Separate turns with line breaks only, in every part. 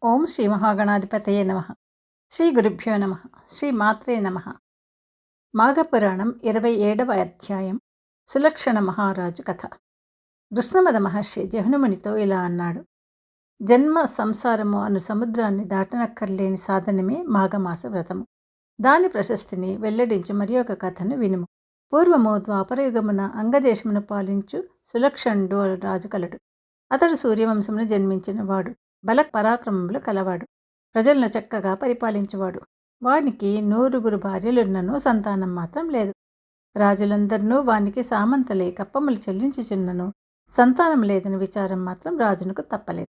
ఓం శ్రీ మహాగణాధిపతయే నమ. శ్రీ గురుభ్యో నమ. శ్రీ మాత్రే నమ. మాఘపురాణం 27వ అధ్యాయం. సులక్షణ మహారాజు కథ. కృష్ణమద మహర్షి జహ్నుమునితో ఇలా అన్నాడు. జన్మ సంసారము అను సముద్రాన్ని దాటనక్కర్లేని సాధనమే మాఘమాస వ్రతము. దాని ప్రశస్తిని వెల్లడించి మరి ఒక కథను వినుము. పూర్వము ద్వాపరయుగమున అంగదేశమును పాలించు సులక్షణుడు రాజు కలడు. అతడు సూర్యవంశమును జన్మించిన వాడు. బల పరాక్రమములు కలవాడు. ప్రజలను చక్కగా పరిపాలించేవాడు. వానికి 9 భార్యలున్నను సంతానం మాత్రం లేదు. రాజులందరినూ వానికి సామంతలే కప్పములు చెల్లించుచున్నను సంతానం లేదని విచారం మాత్రం రాజునకు తప్పలేదు.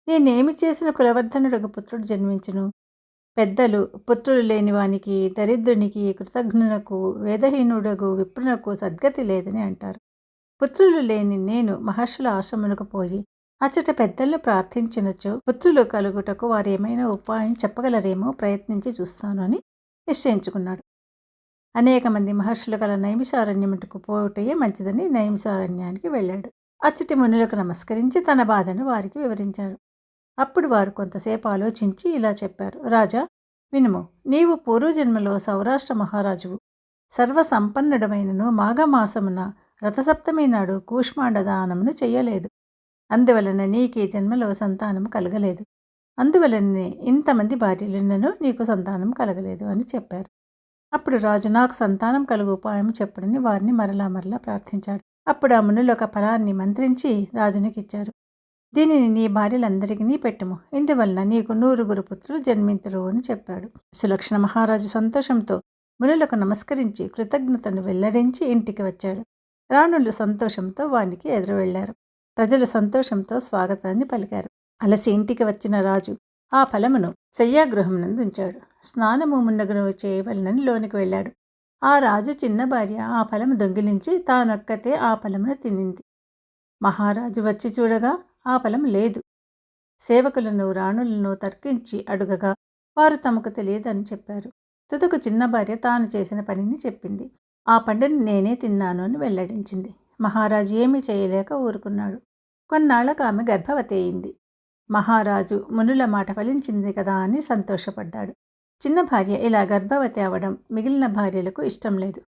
నేనేమి చేసిన కులవర్ధనుడొక పుత్రుడు జన్మించును? పెద్దలు పుత్రులు లేని వానికి, దరిద్రునికి, కృతజ్ఞునకు, వేదహీనుడగు విప్రునకు సద్గతి లేదని అంటారు. పుత్రులు లేని నేను మహర్షుల ఆశ్రమునకు పోయి అచ్చట పెద్దలను ప్రార్థించినచో పుత్రులు కలుగుటకు వారేమైనా ఉపాయం చెప్పగలరేమో ప్రయత్నించి చూస్తాను అని నిశ్చయించుకున్నాడు. అనేక మంది మహర్షులు గల నైమిషారణ్యముకు పోవుటయే మంచిదని నైమిషారణ్యానికి వెళ్ళాడు. అచ్చటి మునులకు నమస్కరించి తన బాధను వారికి వివరించాడు. అప్పుడు వారు కొంతసేపు ఆలోచించి ఇలా చెప్పారు. రాజా, వినుము. నీవు పూర్వజన్మలో సౌరాష్ట్ర మహారాజువు. సర్వసంపన్నుడమైనను మాఘమాసమున రథసప్తమి నాడు కూష్మాండ దానమును చెయ్యలేదు. అందువలన నీకు ఈ జన్మలో సంతానం కలగలేదు. అందువలనే ఇంతమంది భార్యలున్నను నీకు సంతానం కలగలేదు అని చెప్పారు. అప్పుడు రాజు నాకు సంతానం కలుగు ఉపాయం చెప్పడని వారిని మరలా ప్రార్థించాడు. అప్పుడు ఆ మునులు ఒక ఫలాన్ని మంత్రించి రాజునికి ఇచ్చారు. దీనిని నీ భార్యలందరికీ పెట్టుము. ఇందువలన నీకు 9 పుత్రులు జన్మింతురు అని చెప్పాడు. సులక్షణ మహారాజు సంతోషంతో మునులకు నమస్కరించి కృతజ్ఞతను వెల్లడించి ఇంటికి వచ్చాడు. రాణులు సంతోషంతో వానికి ఎదురు వెళ్లారు. ప్రజలు సంతోషంతో స్వాగతాన్ని పలికారు. అలసి ఇంటికి వచ్చిన రాజు ఆ ఫలమును శయ్యాగృహమునందు ఉంచాడు. స్నానము మున్నగును చేయవలనని లోనికి వెళ్ళాడు. ఆ రాజు చిన్న భార్య ఆ ఫలము దొంగిలించి తానొక్కతే ఆ ఫలమును తినింది. మహారాజు వచ్చి చూడగా ఆ ఫలం లేదు. సేవకులను రాణులను తర్కించి అడుగగా వారు తమకు తెలియదని చెప్పారు. తుదకు చిన్న భార్య తాను చేసిన పనిని చెప్పింది. ఆ పండుని నేనే తిన్నాను అని వెల్లడించింది. మహారాజు ఏమీ చేయలేక ఊరుకున్నాడు. కొన్నాళ్లకు ఆమె గర్భవతి అయింది. మహారాజు మునుల మాట ఫలించింది కదా అని సంతోషపడ్డాడు. చిన్న భార్య ఇలా గర్భవతి అవడం మిగిలిన భార్యలకు ఇష్టం లేదు.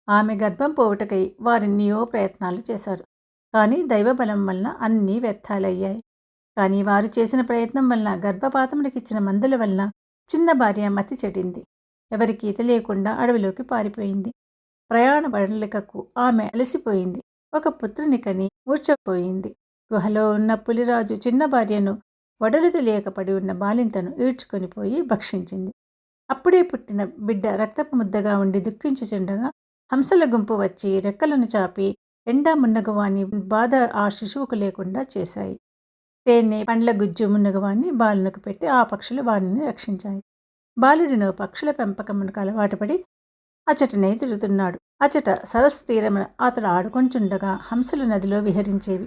ఆమె గర్భం పోవుటకై వారెన్నో ప్రయత్నాలు చేశారు. కానీ దైవబలం వలన అన్నీ వ్యర్థాలయ్యాయి. కానీ వారు చేసిన ప్రయత్నం వలన గర్భపాతమునకిచ్చిన మందుల వలన చిన్న భార్య మతి చెడింది. ఎవరికీ తెలియకుండా అడవిలోకి పారిపోయింది. ప్రయాణ బడలికకు ఆమె అలసిపోయింది. ఒక పుత్రుని కని మూర్ఛపోయింది. గుహలో ఉన్న పులిరాజు చిన్న భార్యను వడలు తెలియక పడి ఉన్న బాలింతను ఈడ్చుకొని పోయి భక్షించింది. అప్పుడే పుట్టిన బిడ్డ రక్తపు ముద్దగా ఉండి దుఃఖించుచుండగా హంసల గుంపు వచ్చి రెక్కలను చాపి ఎండా మున్నగవాని బాధ ఆ శిశువుకు లేకుండా చేశాయి. తేనె పండ్ల గుజ్జు మున్నగవాన్ని బాలునకు పెట్టి ఆ పక్షులు వారిని రక్షించాయి. బాలుడిను పక్షుల పెంపకమునకు అలవాటుపడి అచటనే తిరుగుతున్నాడు. అచట సరస్సు తీరమున అతడు ఆడుకొంచుండగా హంసలు నదిలో విహరించేవి.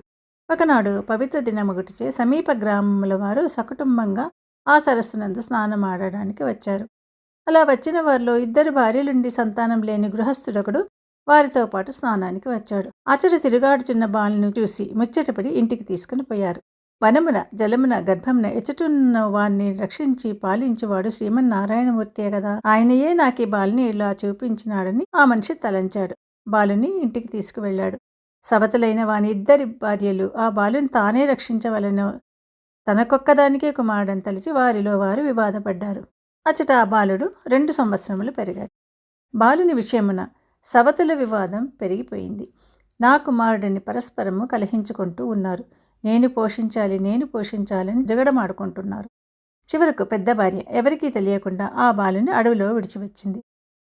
ఒకనాడు పవిత్ర దినమొకటిచే సమీప గ్రామముల వారు సకుటుంబంగా ఆ సరస్సునందు స్నానమాడడానికి వచ్చారు. అలా వచ్చిన వారిలో 2 భార్యలుండి సంతానం లేని గృహస్థుడొకడు వారితో పాటు స్నానానికి వచ్చాడు. అచట తిరుగాడుచున్న బాలును చూసి ముచ్చటపడి ఇంటికి తీసుకుని పోయారు. వనమున జలమున గర్భమున ఎచ్చటున్న వారిని రక్షించి పాలించేవాడు శ్రీమన్నారాయణమూర్తే కదా. ఆయనయే నాకీ బాలుని ఇలా చూపించినాడని ఆ మనిషి తలంచాడు. బాలుని ఇంటికి తీసుకువెళ్ళాడు. సవతులైన వాని 2 భార్యలు ఆ బాలుని తానే రక్షించవలను తనకొక్కదానికే కుమారుడని తలిచి వారిలో వారు వివాదపడ్డారు. అచట ఆ బాలుడు 2 సంవత్సరములు పెరిగాడు. బాలుని విషయమున సవతుల వివాదం పెరిగిపోయింది. నా కుమారుడిని పరస్పరము కలహించుకుంటూ ఉన్నారు. నేను పోషించాలని జగడమాడుకుంటున్నారు. చివరకు పెద్ద భార్య ఎవరికీ తెలియకుండా ఆ బాలుని అడవిలో విడిచివచ్చింది.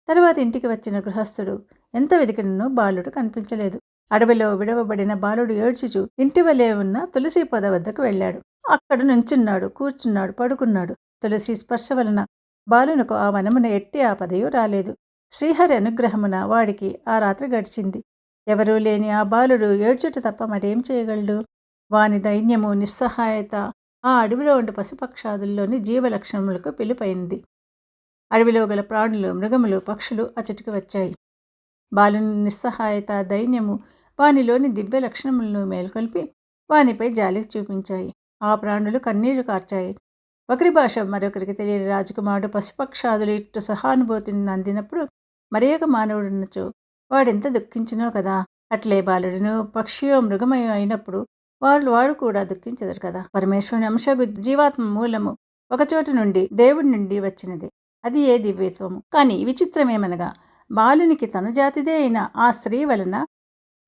తరువాత ఇంటికి వచ్చిన గృహస్థుడు ఎంత వెతికినను బాలుడు కనిపించలేదు. అడవిలో విడవబడిన బాలుడు ఏడ్చుచూ ఇంటి వలె ఉన్న తులసి పొద వద్దకు వెళ్ళాడు. అక్కడ నుంచున్నాడు, కూర్చున్నాడు, పడుకున్నాడు. తులసి స్పర్శ వలన బాలునకు ఆ వనమున ఎట్టి ఆపదయు రాలేదు. శ్రీహరి అనుగ్రహమున వాడికి ఆ రాత్రి గడిచింది. ఎవరూ లేని ఆ బాలుడు ఏడ్చుట తప్ప మరేం చేయగలడు? వాని దైన్యము, నిస్సహాయత ఆ అడవిలో ఉండే పశుపక్షాదుల్లోని జీవలక్షణములకు పిలుపైంది. అడవిలో గల ప్రాణులు, మృగములు, పక్షులు అచటికి వచ్చాయి. బాలుని నిస్సహాయత, దైన్యము వానిలోని దివ్య లక్షణములను మేల్కొల్పి వానిపై జాలి చూపించాయి. ఆ ప్రాణులు కన్నీరు కార్చాయి. ఒకరి భాష మరొకరికి తెలియని రాజకుమారుడు పశుపక్షాదులు ఇట్టు సహానుభూతిని అందినప్పుడు మరి ఒక మానవుడున్నచో వాడెంత దుఃఖించినో కదా. అట్లే బాలుడును పక్షియో మృగమయో అయినప్పుడు వాడు కూడా దుఃఖించదురు కదా. పరమేశ్వరుని అంశగు జీవాత్మ మూలము ఒకచోట నుండి దేవుడి నుండి వచ్చినది. అది ఏ దివ్యత్వము. కానీ విచిత్రమేమనగా బాలునికి తన జాతిదే అయిన ఆ స్త్రీ వలన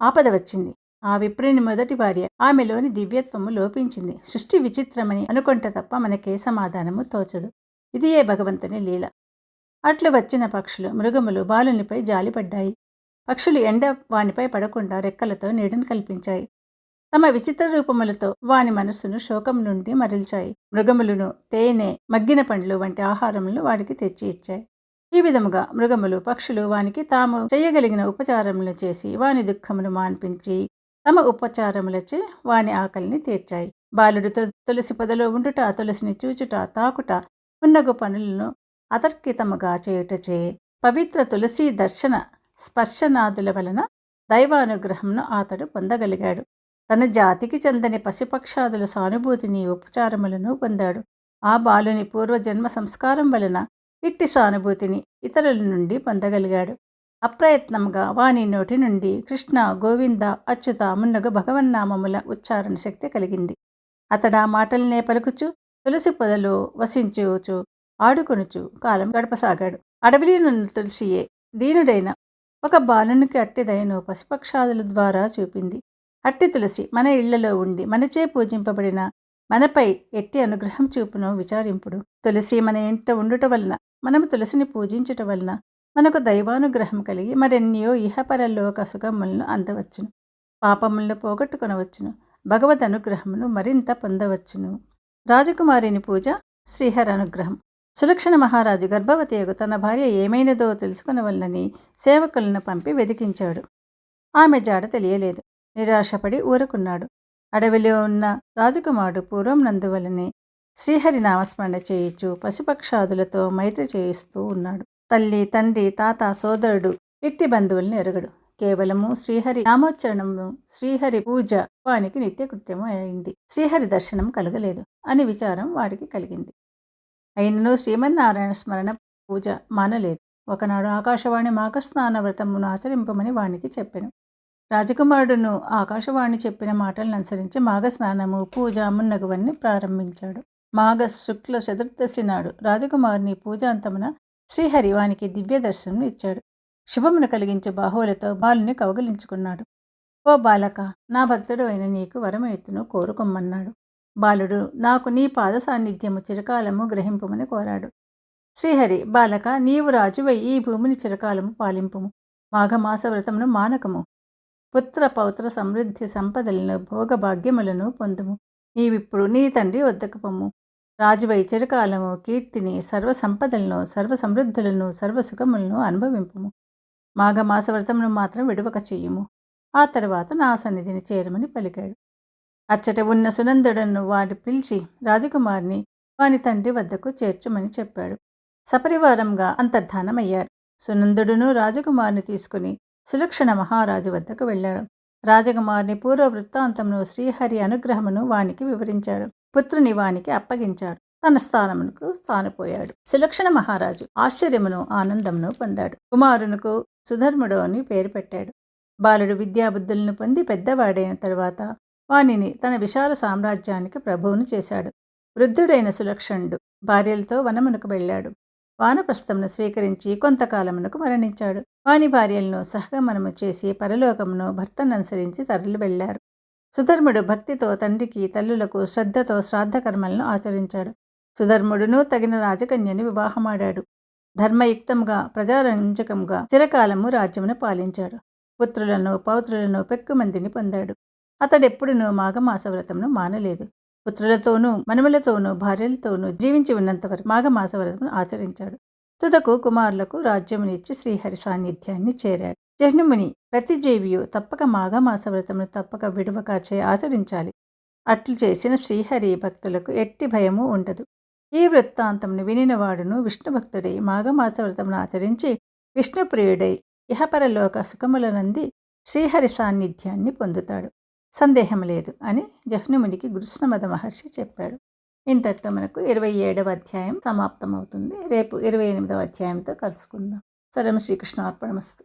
ఆపద వచ్చింది. ఆ విప్రుని మొదటి భార్య. ఆమెలోని దివ్యత్వము లోపించింది. సృష్టి విచిత్రమని అనుకుంటే తప్ప మనకే సమాధానము తోచదు. ఇది ఏ భగవంతుని లీల. అట్లు వచ్చిన పక్షులు మృగములు బాలునిపై జాలిపడ్డాయి. పక్షులు ఎండ వానిపై పడకుండా రెక్కలతో నీడను కల్పించాయి. తమ విచిత్ర రూపములతో వాని మనస్సును శోకం నుండి మరల్చాయి. మృగములను తేనె, మగ్గిన పండ్లు వంటి ఆహారములను వాడికి తెచ్చి ఇచ్చాయి. ఈ విధముగా మృగములు పక్షులు వానికి తాము చేయగలిగిన ఉపచారములు చేసి వాని దుఃఖమును మాన్పించి తమ ఉపచారములచే వాని ఆకలిని తీర్చాయి. బాలుడు తులసి పొదలో ఉండుట, తులసిని చూచుట, తాకుట, పున్నగు పనులను అతర్కితముగా చేయుటచే పవిత్ర తులసి దర్శన స్పర్శనాదుల వలన దైవానుగ్రహంను అతడు పొందగలిగాడు. తన జాతికి చెందని పశుపక్షాదుల సానుభూతిని, ఉపచారములను పొందాడు. ఆ బాలుని పూర్వజన్మ సంస్కారం వలన ఇట్టి సానుభూతిని ఇతరుల నుండి పొందగలిగాడు. అప్రయత్నంగా వాని నోటి నుండి కృష్ణ, గోవింద, అచ్యుత మున్నగు భగవన్నామముల ఉచ్చారణ శక్తి కలిగింది. అతడా మాటలనే పలుకుచు తులసి పొదలో వసించుచు ఆడుకొనుచు కాలం గడపసాగాడు. అడవిలోనున్న తులసియే దీనుడైన ఒక బాలునికి అట్టి దయను పశుపక్షాదుల ద్వారా చూపింది. అట్టి తులసి మన ఇళ్లలో ఉండి మనచే పూజింపబడిన మనపై ఎట్టి అనుగ్రహం చూపునో విచారింపుడు. తులసి మన ఇంట ఉండుట వలన, మనము తులసిని పూజించుట వలన మనకు దైవానుగ్రహం కలిగి మరెన్నో ఇహపరలోక సుఖములను అందవచ్చును. పాపములను పోగొట్టుకొనవచ్చును. భగవద్ అనుగ్రహమును మరింత పొందవచ్చును. రాజకుమారిని పూజ, శ్రీహరి అనుగ్రహం. సులక్షణ మహారాజు గర్భవతియగు తన భార్య ఏమైనదో తెలుసుకునవలనని సేవకులను పంపి వెదికించాడు. ఆమె జాడ తెలియలేదు. నిరాశపడి ఊరుకున్నాడు. అడవిలో ఉన్న రాజకుమారుడు పూర్వం నందువలనే శ్రీహరి నామస్మరణ చేయుచు పశుపక్షాదులతో మైత్రి చేయిస్తూ ఉన్నాడు. తల్లి, తండ్రి, తాత, సోదరుడు ఇట్టి బంధువుల్ని ఎరుగడు. కేవలము శ్రీహరి నామోచ్చరణము, శ్రీహరి పూజ వానికి నిత్యకృత్యము అయింది. శ్రీహరి దర్శనం కలగలేదు అని విచారం వాడికి కలిగింది. అయినను శ్రీమన్నారాయణ స్మరణ పూజ మానలేదు. ఒకనాడు ఆకాశవాణి మాఘస్నాన వ్రతమును ఆచరింపమని వానికి చెప్పెను. రాజకుమారుడును ఆకాశవాణి చెప్పిన మాటలను అనుసరించి మాఘస్నానము, పూజ మున్నగువన్నీ ప్రారంభించాడు. మాఘ శుక్ల చతుర్దశి నాడు రాజకుమారుని పూజాంతమున శ్రీహరి వానికి దివ్య దర్శనం ఇచ్చాడు. శుభమును కలిగించే బాహువులతో బాలుని కౌగలించుకున్నాడు. ఓ బాలక, నా భక్తుడు అయిన నీకు వరమిత్తును కోరుకొమ్మన్నాడు. బాలుడు నాకు నీ పాద సాన్నిధ్యము చిరకాలము గ్రహింపమని కోరాడు. శ్రీహరి, బాలక, నీవు రాజువై ఈ భూమిని చిరకాలము పాలింపుము. మాఘమాస వ్రతమును మానకము. పుత్ర పౌత్ర సమృద్ధి సంపదలను భోగభాగ్యములను పొందుము. నీవిప్పుడు నీ తండ్రి వద్దకు పొమ్ము. రాజువై చిరకాలము కీర్తిని, సర్వ సంపదలను, సర్వ సమృద్ధులను, సర్వసుఖములను అనుభవింపుము. మాఘమాస వ్రతమును మాత్రం విడువక చెయ్యుము. ఆ తర్వాత నా సన్నిధిని చేరమని పలికాడు. అచ్చట ఉన్న సునందుడను వాడు పిలిచి రాజకుమారిని వాని తండ్రి వద్దకు చేర్చమని చెప్పాడు. సపరివారంగా అంతర్ధానమయ్యాడు. సునందుడును రాజకుమారిని తీసుకుని సులక్షణ మహారాజు వద్దకు వెళ్ళాడు. రాజకుమారిని పూర్వ వృత్తాంతమును, శ్రీహరి అనుగ్రహమును వానికి వివరించాడు. పుత్రుని వానికి అప్పగించాడు. తన స్థానమునకు స్థానపోయాడు. సులక్షణ మహారాజు ఆశ్చర్యమును, ఆనందమును పొందాడు. కుమారునకు సుధర్ముడు అని పేరు పెట్టాడు. బాలుడు విద్యాబుద్ధులను పొంది పెద్దవాడైన తరువాత వానిని తన విశాల సామ్రాజ్యానికి ప్రభువును చేశాడు. వృద్ధుడైన సులక్షణుడు భార్యలతో వనమునకు వెళ్ళాడు. వానప్రస్థమును స్వీకరించి కొంతకాలమునకు మరణించాడు. వాని భార్యలను సహగమనము చేసి పరలోకమును భర్తను అనుసరించి తరలి వెళ్లారు. సుధర్ముడు భక్తితో తండ్రికి, తల్లులకు శ్రద్ధతో శ్రాద్ధకర్మలను ఆచరించాడు. సుధర్ముడును తగిన రాజకన్యని వివాహమాడాడు. ధర్మయుక్తంగా, ప్రజారంజకంగా చిరకాలము రాజ్యమును పాలించాడు. పుత్రులను, పౌత్రులను పెక్కుమందిని పొందాడు. అతడెప్పుడునూ మాఘమాస వ్రతమును మానలేదు. పుత్రులతోనూ, మనుమలతోనూ, భార్యలతోనూ జీవించి ఉన్నంతవరకు మాఘమాస వ్రతమును ఆచరించాడు. తుదకు కుమారులకు రాజ్యమునిచ్చి శ్రీహరి సాన్నిధ్యాన్ని చేరాడు. జహ్నుముని ప్రతి జీవియు తప్పక మాఘమాస వ్రతమును తప్పక విడువక ఆచరించాలి. అట్లు చేసిన శ్రీహరి భక్తులకు ఎట్టి భయము ఉండదు. ఈ వృత్తాంతమును వినినవాడును విష్ణు భక్తుడై మాఘమాస వ్రతమును ఆచరించి విష్ణుప్రియుడై ఇహపరలోక సుఖములనంది శ్రీహరి సాన్నిధ్యాన్ని పొందుతాడు. సందేహం లేదు అని జహ్నుమునికి కృష్ణమద మహర్షి చెప్పాడు. ఇంతటితో మనకు 27వ అధ్యాయం సమాప్తం అవుతుంది. రేపు 28వ అధ్యాయంతో కలుసుకుందాం. సర్వం శ్రీకృష్ణ అర్పణమస్తు.